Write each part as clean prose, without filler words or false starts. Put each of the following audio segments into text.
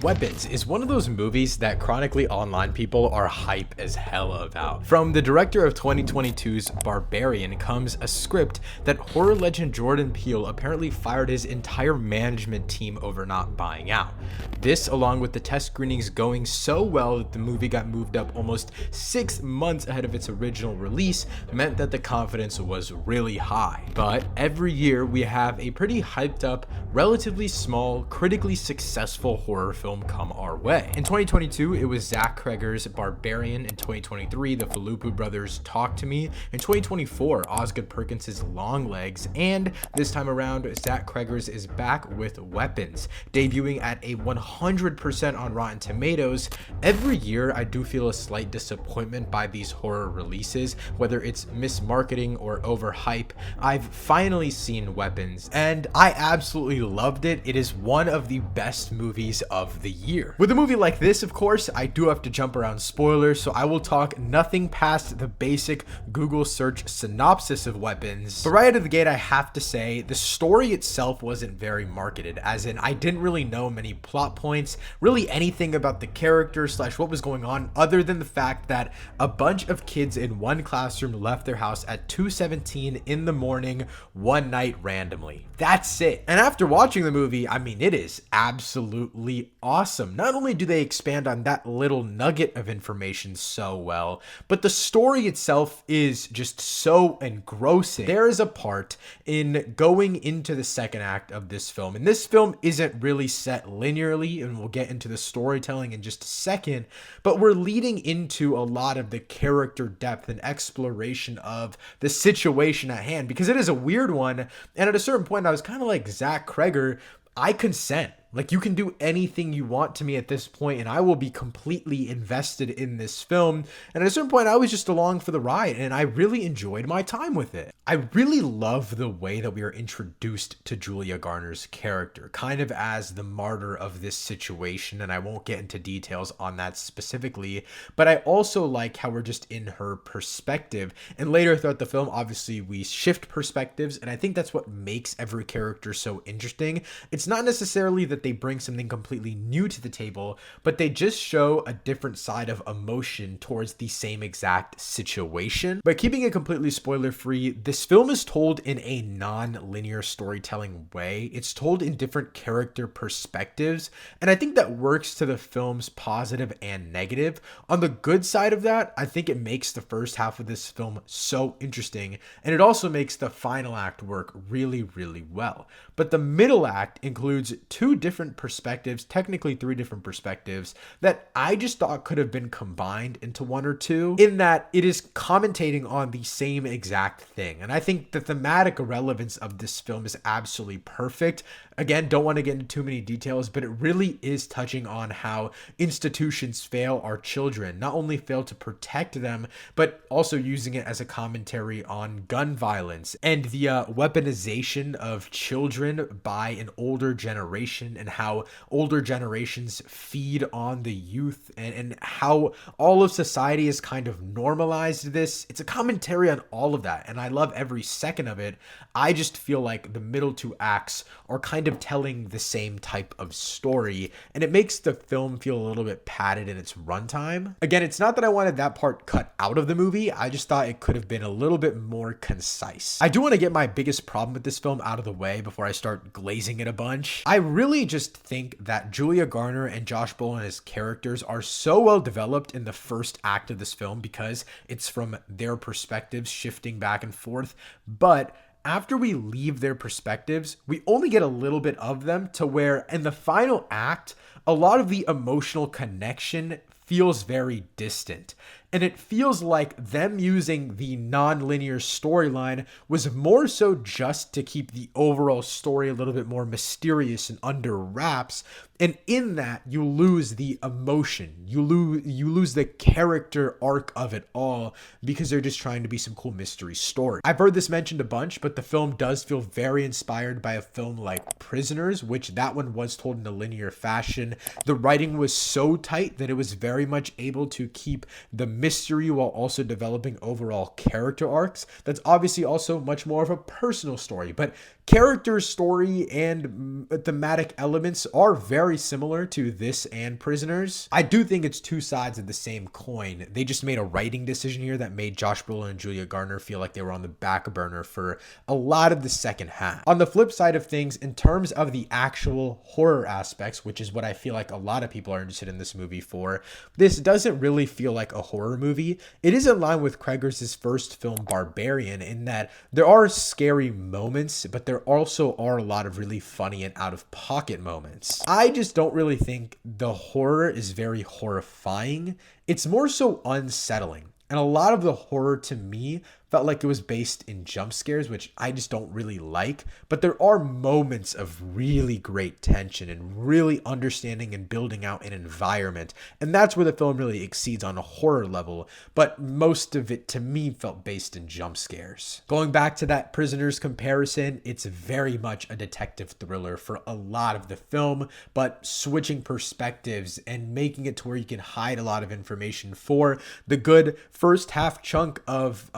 Weapons is one of those movies that chronically online people are hype as hell about. From the director of 2022's Barbarian comes a script that horror legend Jordan Peele apparently fired his entire management team over not buying out. This, along with the test screenings going so well that the movie got moved up almost 6 months ahead of its original release, meant that the confidence was really high. But every year we have a pretty hyped up, relatively small, critically successful horror film come our way. In 2022, it was Zach Cregger's Barbarian. In 2023, the Falupu brothers' Talk to Me. In 2024, Osgood Perkins' Long Legs. And this time around, Zach Cregger's is back with Weapons, debuting at a 100% on Rotten Tomatoes. Every year, I do feel a slight disappointment by these horror releases, whether it's mismarketing or overhype. I've finally seen Weapons, and I absolutely loved it. It is one of the best movies of the year. With a movie like this, of course, I do have to jump around spoilers, so I will talk nothing past the basic Google search synopsis of Weapons. But right out of the gate, I have to say the story itself wasn't very marketed, as in I didn't really know many plot points, really anything about the character / what was going on, other than the fact that a bunch of kids in one classroom left their house at 2:17 in the morning one night randomly. That's it. And after watching the movie, I mean, it is absolutely awesome. Not only do they expand on that little nugget of information so well, but the story itself is just so engrossing. There is a part in going into the second act of this film, and this film isn't really set linearly, and we'll get into the storytelling in just a second, but we're leading into a lot of the character depth and exploration of the situation at hand, because it is a weird one. And at a certain point, I was kind of like, Zach Cregger, I consent. Like, you can do anything you want to me at this point, and I will be completely invested in this film. And at a certain point, I was just along for the ride, and I really enjoyed my time with it. I really love the way that we are introduced to Julia Garner's character, kind of as the martyr of this situation, and I won't get into details on that specifically, but I also like how we're just in her perspective. And later throughout the film, obviously, we shift perspectives, and I think that's what makes every character so interesting. It's not necessarily that they bring something completely new to the table, but they just show a different side of emotion towards the same exact situation. But keeping it completely spoiler free, this film is told in a non-linear storytelling way. It's told in different character perspectives, and I think that works to the film's positive and negative. On the good side of that, I think it makes the first half of this film so interesting, and it also makes the final act work really, really well. But the middle act includes two different perspectives, technically 3 different perspectives, that I just thought could have been combined into 1 or 2, in that it is commentating on the same exact thing. And I think the thematic relevance of this film is absolutely perfect. Again, don't want to get into too many details, but it really is touching on how institutions fail our children, not only fail to protect them, but also using it as a commentary on gun violence and the weaponization of children by an older generation, and how older generations feed on the youth, and how all of society has kind of normalized this. It's a commentary on all of that, and I love every second of it. I just feel like the middle 2 acts are kind of telling the same type of story, and it makes the film feel a little bit padded in its runtime. Again, it's not that I wanted that part cut out of the movie, I just thought it could have been a little bit more concise. I do want to get my biggest problem with this film out of the way before I start glazing it a bunch. I really just think that Julia Garner and Josh Brolin as characters are so well developed in the first act of this film, because it's from their perspectives shifting back and forth, but after we leave their perspectives, we only get a little bit of them, to where in the final act, a lot of the emotional connection feels very distant. And it feels like them using the non-linear storyline was more so just to keep the overall story a little bit more mysterious and under wraps. And in that, you lose the emotion. You lose the character arc of it all, because they're just trying to be some cool mystery story. I've heard this mentioned a bunch, but the film does feel very inspired by a film like Prisoners, which that one was told in a linear fashion. The writing was so tight that it was very much able to keep the mystery while also developing overall character arcs. That's obviously also much more of a personal story, but character, story, and thematic elements are very similar to this and Prisoners. I do think it's two sides of the same coin. They just made a writing decision here that made Josh Brolin and Julia Garner feel like they were on the back burner for a lot of the second half. On the flip side of things, in terms of the actual horror aspects, which is what I feel like a lot of people are interested in this movie for, this doesn't really feel like a horror movie. It is in line with Cregger's first film, Barbarian, in that there are scary moments, but there also are a lot of really funny and out-of-pocket moments. I just don't really think the horror is very horrifying. It's more so unsettling. And a lot of the horror to me felt like it was based in jump scares, which I just don't really like. But there are moments of really great tension and really understanding and building out an environment. And that's where the film really exceeds on a horror level. But most of it to me felt based in jump scares. Going back to that Prisoners comparison, it's very much a detective thriller for a lot of the film, but switching perspectives and making it to where you can hide a lot of information for the good first half chunk of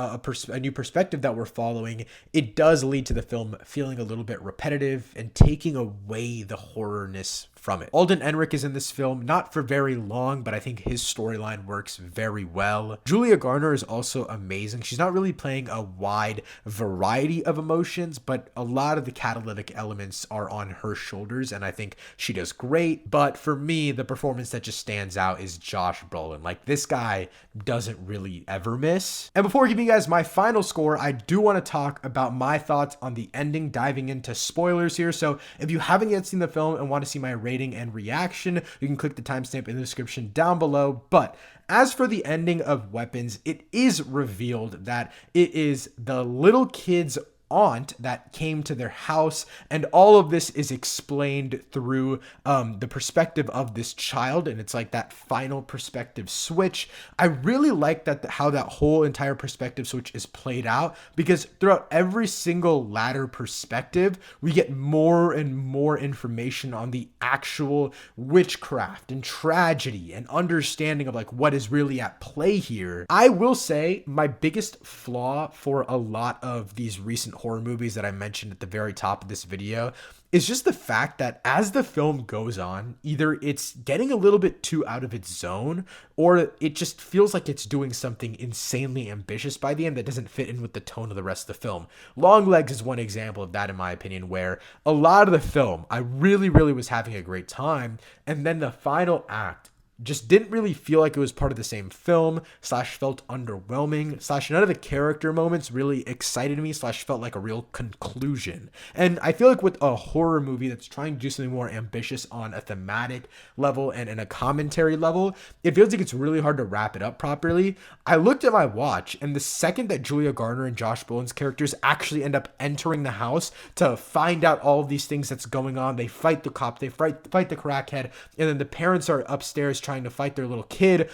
a new perspective that we're following, it does lead to the film feeling a little bit repetitive and taking away the horrorness from it. Alden Ehrenreich is in this film, not for very long, but I think his storyline works very well. Julia Garner is also amazing. She's not really playing a wide variety of emotions, but a lot of the catalytic elements are on her shoulders, and I think she does great. But for me, the performance that just stands out is Josh Brolin. Like, this guy doesn't really ever miss. And before giving you guys my final score, I do want to talk about my thoughts on the ending, diving into spoilers here. So if you haven't yet seen the film and want to see my rating and reaction, you can click the timestamp in the description down below. But as for the ending of Weapons, it is revealed that it is the little kid's aunt that came to their house, and all of this is explained through the perspective of this child, and it's like that final perspective switch. I really like that how that whole entire perspective switch is played out, because throughout every single latter perspective we get more and more information on the actual witchcraft and tragedy and understanding of like what is really at play here. I will say my biggest flaw for a lot of these recent horror movies that I mentioned at the very top of this video is just the fact that as the film goes on, either it's getting a little bit too out of its zone, or it just feels like it's doing something insanely ambitious by the end that doesn't fit in with the tone of the rest of the film. Longlegs is one example of that, in my opinion, where a lot of the film, I really was having a great time, and then the final act just didn't really feel like it was part of the same film, / felt underwhelming, / none of the character moments really excited me, / felt like a real conclusion. And I feel like with a horror movie that's trying to do something more ambitious on a thematic level and in a commentary level, it feels like it's really hard to wrap it up properly. I looked at my watch, and the second that Julia Garner and Josh Brolin's characters actually end up entering the house to find out all of these things that's going on, they fight the cop, they fight the crackhead, and then the parents are upstairs trying to fight their little kid.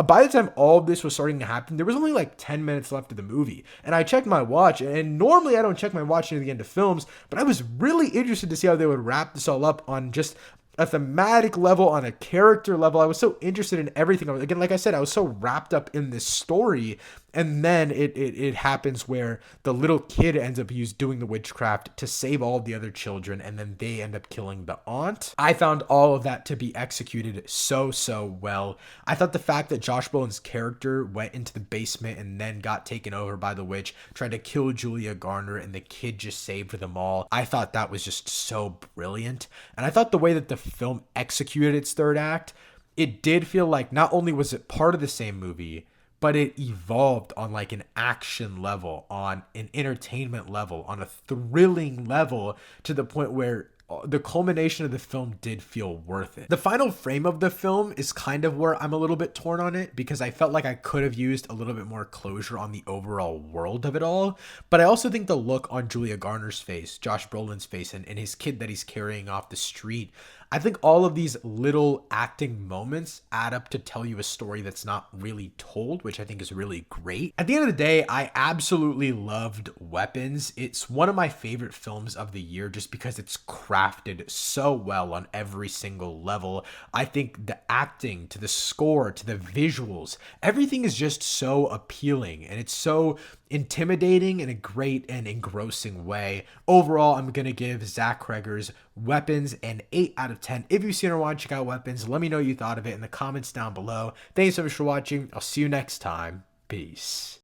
By the time all of this was starting to happen, there was only like 10 minutes left of the movie. And I checked my watch, and normally I don't check my watch near the end of films, but I was really interested to see how they would wrap this all up on just a thematic level, on a character level. I was so interested in everything. Again, like I said, I was so wrapped up in this story. And then it happens where the little kid ends up doing the witchcraft to save all the other children, and then they end up killing the aunt. I found all of that to be executed so well. I thought the fact that Josh Brolin's character went into the basement and then got taken over by the witch, tried to kill Julia Garner, and the kid just saved them all, I thought that was just so brilliant. And I thought the way that the film executed its third act, it did feel like not only was it part of the same movie, but it evolved on like an action level, on an entertainment level, on a thrilling level, to the point where the culmination of the film did feel worth it. The final frame of the film is kind of where I'm a little bit torn on it, because I felt like I could have used a little bit more closure on the overall world of it all. But I also think the look on Julia Garner's face, Josh Brolin's face, and his kid that he's carrying off the street, I think all of these little acting moments add up to tell you a story that's not really told, which I think is really great. At the end of the day, I absolutely loved Weapons. It's one of my favorite films of the year just because it's crafted so well on every single level. I think the acting, to the score, to the visuals, everything is just so appealing, and it's so intimidating in a great and engrossing way. Overall, I'm going to give Zach Cregger's Weapons an 8 out of 10. If you've seen or want to check out Weapons, let me know what you thought of it in the comments down below. Thanks so much for watching. I'll see you next time. Peace.